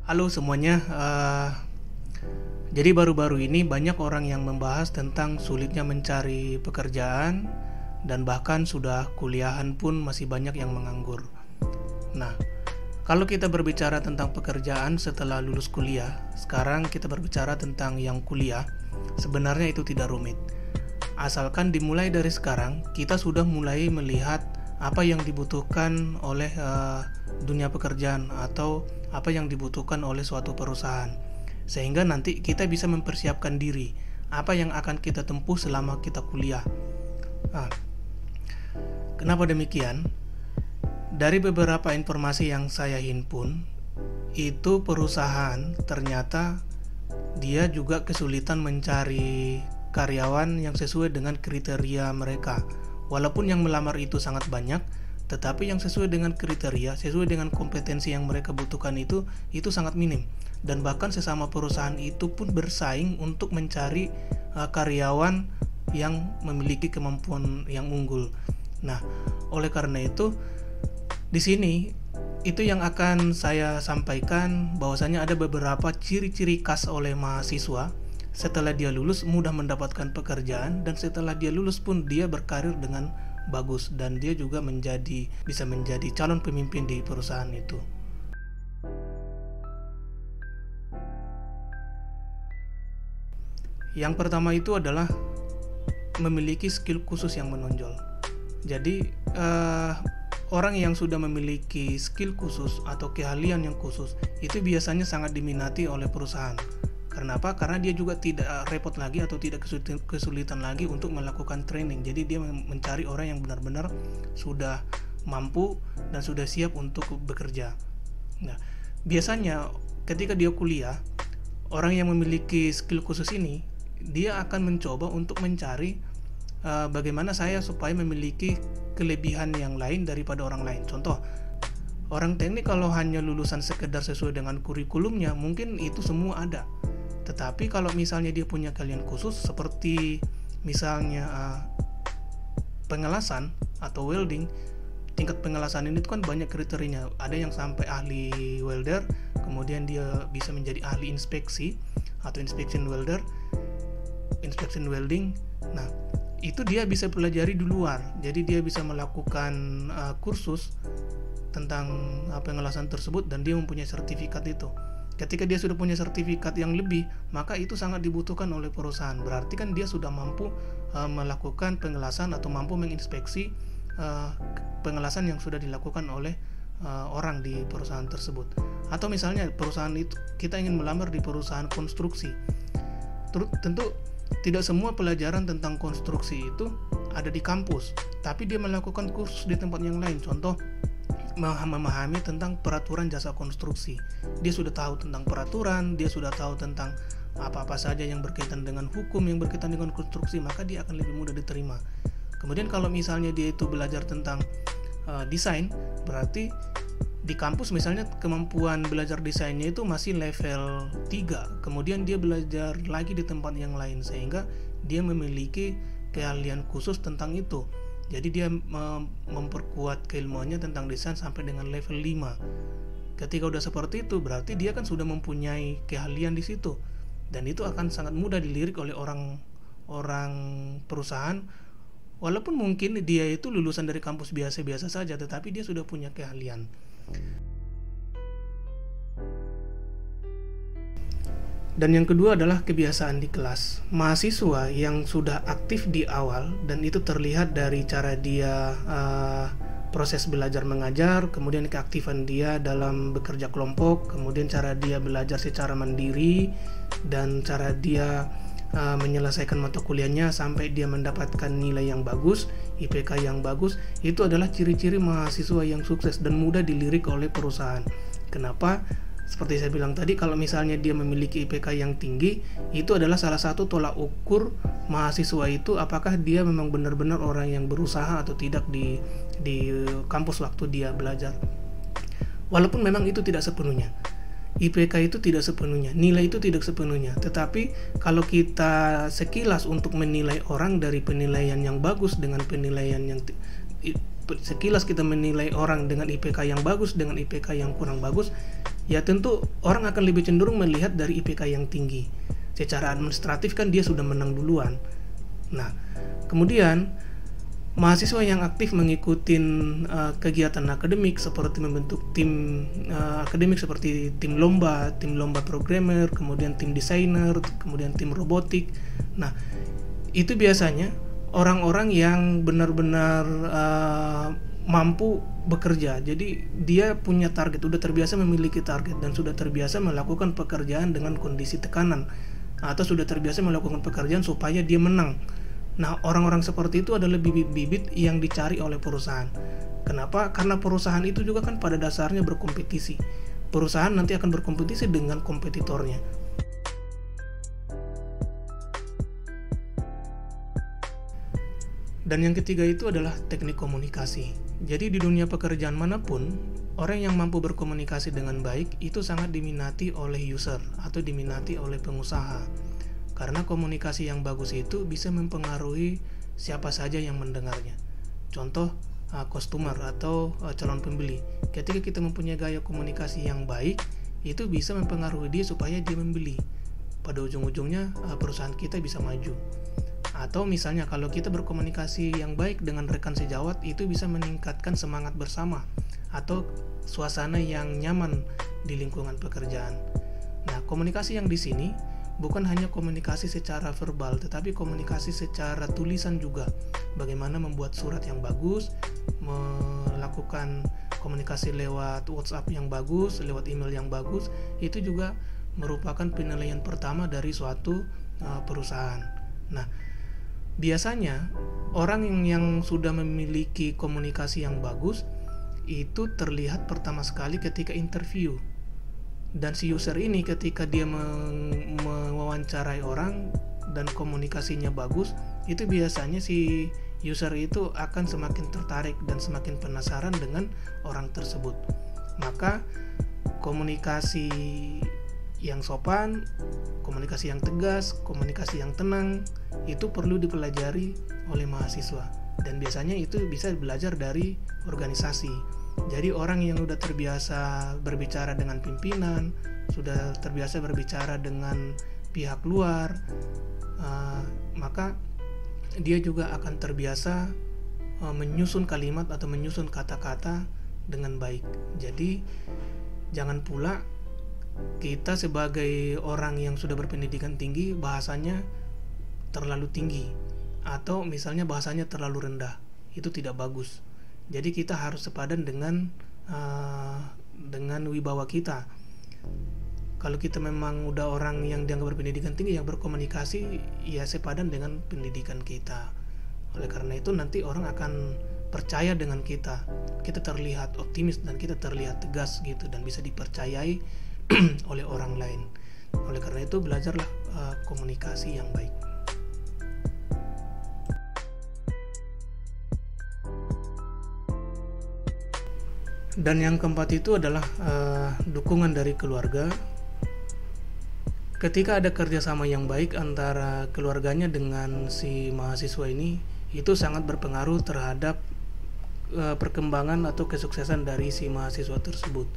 Halo semuanya, jadi baru-baru ini banyak orang yang membahas tentang sulitnya mencari pekerjaan dan bahkan sudah kuliahan pun masih banyak yang menganggur. Nah, kalau kita berbicara tentang pekerjaan setelah lulus kuliah, sekarang kita berbicara tentang yang kuliah, sebenarnya itu tidak rumit. Asalkan dimulai dari sekarang, kita sudah mulai melihat apa yang dibutuhkan oleh dunia pekerjaan atau apa yang dibutuhkan oleh suatu perusahaan, sehingga nanti kita bisa mempersiapkan diri apa yang akan kita tempuh selama kita kuliah. Nah, kenapa demikian? Dari beberapa informasi yang saya himpun, itu perusahaan ternyata dia juga kesulitan mencari karyawan yang sesuai dengan kriteria mereka. Walaupun yang melamar itu sangat banyak, tetapi yang sesuai dengan kriteria, sesuai dengan kompetensi yang mereka butuhkan itu sangat minim. Dan bahkan sesama perusahaan itu pun bersaing untuk mencari karyawan yang memiliki kemampuan yang unggul. Nah, oleh karena itu di sini itu yang akan saya sampaikan, bahwasanya ada beberapa ciri-ciri khas oleh mahasiswa setelah dia lulus mudah mendapatkan pekerjaan, dan setelah dia lulus pun dia berkarir dengan bagus dan dia juga bisa menjadi calon pemimpin di perusahaan itu. Yang pertama itu adalah memiliki skill khusus yang menonjol. Jadi orang yang sudah memiliki skill khusus atau keahlian yang khusus itu biasanya sangat diminati oleh perusahaan. Karena apa? Karena dia juga tidak repot lagi atau tidak kesulitan lagi untuk melakukan training. Jadi dia mencari orang yang benar-benar sudah mampu dan sudah siap untuk bekerja. Nah, biasanya ketika dia kuliah, orang yang memiliki skill khusus ini, dia akan mencoba untuk mencari bagaimana saya supaya memiliki kelebihan yang lain daripada orang lain. Contoh, orang teknik kalau hanya lulusan sekedar sesuai dengan kurikulumnya, mungkin itu semua ada. Tetapi kalau misalnya dia punya keahlian khusus seperti misalnya pengelasan atau welding, tingkat pengelasan ini kan banyak kriterianya. Ada yang sampai ahli welder, kemudian dia bisa menjadi ahli inspeksi atau inspection welding. Nah, itu dia bisa pelajari di luar. Jadi dia bisa melakukan kursus tentang pengelasan tersebut dan dia mempunyai sertifikat itu. Ketika dia sudah punya sertifikat yang lebih, maka itu sangat dibutuhkan oleh perusahaan. Berarti kan dia sudah mampu melakukan pengelasan atau mampu menginspeksi pengelasan yang sudah dilakukan oleh orang di perusahaan tersebut. Atau misalnya perusahaan itu, kita ingin melamar di perusahaan konstruksi. Tentu tidak semua pelajaran tentang konstruksi itu ada di kampus, tapi dia melakukan kursus di tempat yang lain. Contoh, memahami tentang peraturan jasa konstruksi. Dia sudah tahu tentang peraturan, dia sudah tahu tentang apa-apa saja yang berkaitan dengan hukum, yang berkaitan dengan konstruksi, maka dia akan lebih mudah diterima. Kemudian kalau misalnya dia itu belajar tentang desain, berarti di kampus misalnya kemampuan belajar desainnya itu masih level 3, kemudian dia belajar lagi di tempat yang lain sehingga dia memiliki keahlian khusus tentang itu. Jadi dia memperkuat keilmuannya tentang desain sampai dengan level 5. Ketika udah seperti itu, berarti dia kan sudah mempunyai keahlian di situ. Dan itu akan sangat mudah dilirik oleh orang perusahaan. Walaupun mungkin dia itu lulusan dari kampus biasa-biasa saja, tetapi dia sudah punya keahlian. Dan yang kedua adalah kebiasaan di kelas. Mahasiswa yang sudah aktif di awal, dan itu terlihat dari cara dia proses belajar mengajar, kemudian keaktifan dia dalam bekerja kelompok, kemudian cara dia belajar secara mandiri, dan cara dia menyelesaikan mata kuliahnya sampai dia mendapatkan nilai yang bagus, IPK yang bagus. Itu adalah ciri-ciri mahasiswa yang sukses dan mudah dilirik oleh perusahaan. Kenapa? Seperti saya bilang tadi, kalau misalnya dia memiliki IPK yang tinggi, itu adalah salah satu tolak ukur mahasiswa itu apakah dia memang benar-benar orang yang berusaha atau tidak di kampus waktu dia belajar. Walaupun memang itu tidak sepenuhnya. IPK itu tidak sepenuhnya, nilai itu tidak sepenuhnya. Tetapi kalau kita sekilas untuk menilai orang dari penilaian yang bagus dengan penilaian yang sekilas kita menilai orang dengan IPK yang bagus dengan IPK yang kurang bagus, ya tentu orang akan lebih cenderung melihat dari IPK yang tinggi. Secara administratif kan dia sudah menang duluan. Nah, kemudian mahasiswa yang aktif mengikuti kegiatan akademik seperti membentuk tim akademik seperti tim lomba programmer, kemudian tim desainer, kemudian tim robotik. Nah, itu biasanya orang-orang yang benar-benar mampu bekerja. Jadi dia punya target, sudah terbiasa memiliki target dan sudah terbiasa melakukan pekerjaan dengan kondisi tekanan, atau sudah terbiasa melakukan pekerjaan supaya dia menang. Nah, orang-orang seperti itu adalah bibit-bibit yang dicari oleh perusahaan. Kenapa? Karena perusahaan itu juga kan pada dasarnya berkompetisi. Perusahaan nanti akan berkompetisi dengan kompetitornya. Dan yang ketiga itu adalah teknik komunikasi. Jadi di dunia pekerjaan manapun, orang yang mampu berkomunikasi dengan baik itu sangat diminati oleh user atau diminati oleh pengusaha. Karena komunikasi yang bagus itu bisa mempengaruhi siapa saja yang mendengarnya. Contoh, customer atau calon pembeli. Ketika kita mempunyai gaya komunikasi yang baik, itu bisa mempengaruhi dia supaya dia membeli. Pada ujung-ujungnya perusahaan kita bisa maju. Atau misalnya kalau kita berkomunikasi yang baik dengan rekan sejawat, itu bisa meningkatkan semangat bersama atau suasana yang nyaman di lingkungan pekerjaan. Nah, komunikasi yang di sini bukan hanya komunikasi secara verbal, tetapi komunikasi secara tulisan juga. Bagaimana membuat surat yang bagus, melakukan komunikasi lewat WhatsApp yang bagus, lewat email yang bagus, itu juga merupakan penilaian pertama dari suatu perusahaan. Nah, biasanya orang yang sudah memiliki komunikasi yang bagus itu terlihat pertama sekali ketika interview. Dan si user ini ketika dia mewawancarai orang dan komunikasinya bagus, itu biasanya si user itu akan semakin tertarik dan semakin penasaran dengan orang tersebut. Maka komunikasi yang sopan, komunikasi yang tegas, komunikasi yang tenang itu perlu dipelajari oleh mahasiswa. Dan biasanya itu bisa belajar dari organisasi. Jadi orang yang sudah terbiasa berbicara dengan pimpinan, sudah terbiasa berbicara dengan pihak luar, maka dia juga akan terbiasa menyusun kalimat atau menyusun kata-kata dengan baik. Jadi jangan pula kita sebagai orang yang sudah berpendidikan tinggi bahasanya terlalu tinggi, atau misalnya bahasanya terlalu rendah. Itu tidak bagus. Jadi kita harus sepadan dengan wibawa kita. Kalau kita memang udah orang yang dianggap berpendidikan tinggi, yang berkomunikasi, ya sepadan dengan pendidikan kita. Oleh karena itu nanti orang akan percaya dengan kita. Kita terlihat optimis dan kita terlihat tegas gitu, dan bisa dipercayai oleh orang lain. Oleh karena itu belajarlah komunikasi yang baik. Dan yang keempat itu adalah dukungan dari keluarga. Ketika ada kerjasama yang baik antara keluarganya dengan si mahasiswa ini, itu sangat berpengaruh terhadap perkembangan atau kesuksesan dari si mahasiswa tersebut.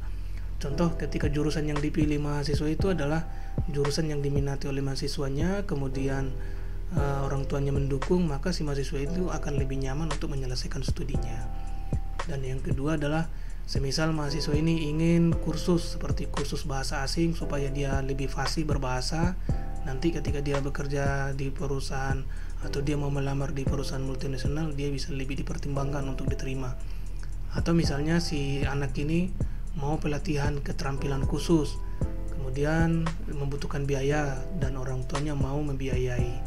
Contoh, ketika jurusan yang dipilih mahasiswa itu adalah jurusan yang diminati oleh mahasiswanya, kemudian orang tuanya mendukung, maka si mahasiswa itu akan lebih nyaman untuk menyelesaikan studinya. Dan yang kedua adalah semisal mahasiswa ini ingin kursus seperti kursus bahasa asing supaya dia lebih fasih berbahasa, nanti ketika dia bekerja di perusahaan atau dia mau melamar di perusahaan multinasional, dia bisa lebih dipertimbangkan untuk diterima. Atau misalnya si anak ini mau pelatihan keterampilan khusus, kemudian membutuhkan biaya dan orang tuanya mau membiayai,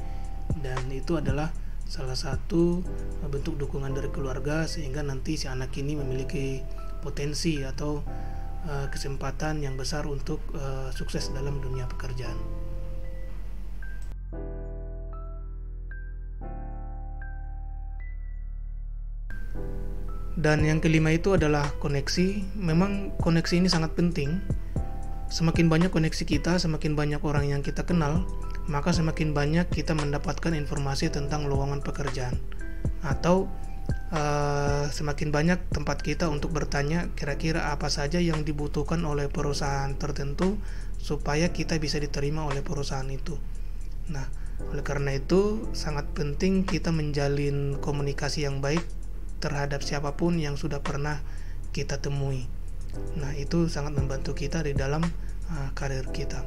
dan itu adalah salah satu bentuk dukungan dari keluarga sehingga nanti si anak ini memiliki potensi atau kesempatan yang besar untuk sukses dalam dunia pekerjaan. Dan yang kelima itu adalah koneksi. Memang koneksi ini sangat penting. Semakin banyak koneksi kita, semakin banyak orang yang kita kenal, maka semakin banyak kita mendapatkan informasi tentang lowongan pekerjaan. Atau semakin banyak tempat kita untuk bertanya kira-kira apa saja yang dibutuhkan oleh perusahaan tertentu supaya kita bisa diterima oleh perusahaan itu. Nah, oleh karena itu sangat penting kita menjalin komunikasi yang baik terhadap siapapun yang sudah pernah kita temui. Nah, itu sangat membantu kita di dalam karir kita.